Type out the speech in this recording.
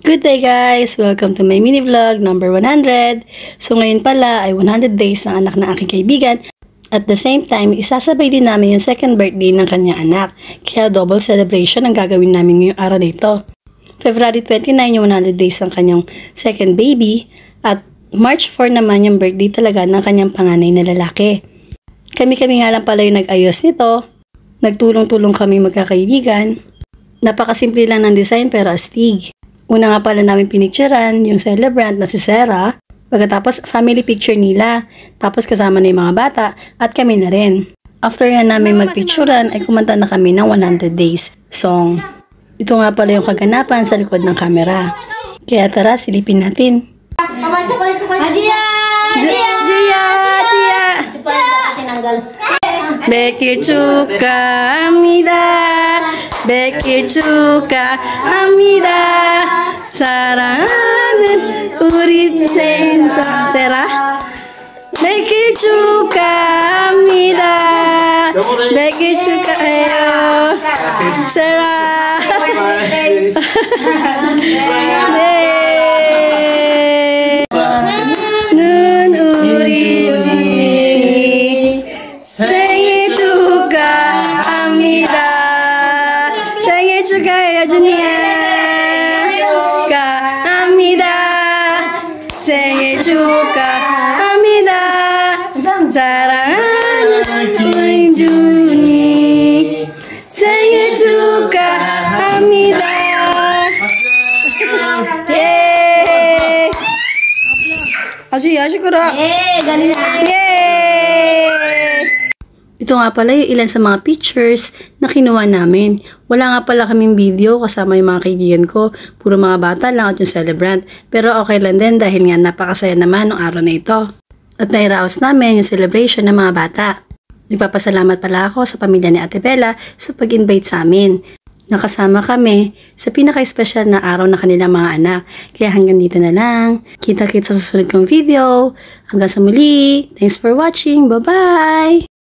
Good day guys! Welcome to my mini vlog number 100. So ngayon pala ay 100 days ng anak ng aking kaibigan. At the same time, isasabay din namin yung second birthday ng kanyang anak. Kaya double celebration ang gagawin namin ngayong araw na ito. February 29 yung 100 days ng kanyang second baby. At March 4 naman yung birthday talaga ng kanyang panganay na lalaki. Kami-kami nga lang pala yung nag-ayos nito. Nagtulong-tulong kami magkakaibigan. Napakasimple lang ng design pero astig. Una nga pala namin pinicturean yung celebrant na si Sarah. Pagkatapos family picture nila. Tapos kasama na yung mga bata at kami na rin. After nga namin magpicturean ay kumanta na kami ng 100 days song. Ito nga pala yung kaganapan sa likod ng camera. Kaya tara silipin natin. Mama, chocolate. Adia! Beki 축하합니다. Beki 축하합니다. 사랑하는 우리 Sarah. Beki 축하합니다. Beki 축하해요. Sarah. 축하해요 준이야. 축하합니다. 생일 축하합니다. 사랑하는 우리 준이 생일 축하합니다. 예. 아주 시끄러. Eh, galing na. Yay! Ito nga pala yung ilan sa mga pictures na kinuha namin. Wala nga pala kaming video kasama yung mga kaibigan ko. Puro mga bata lang at yung celebrant. Pero okay lang din dahil nga napakasaya naman ng araw na ito. At nairaos namin yung celebration ng mga bata. Nagpapasalamat pala ako sa pamilya ni Ate Bella sa pag-invite sa amin. Nakasama kami sa pinaka-special na araw ng kanilang mga anak. Kaya hanggang dito na lang. Kita-kits sa susunod kong video. Hanggang sa muli. Thanks for watching. Bye-bye!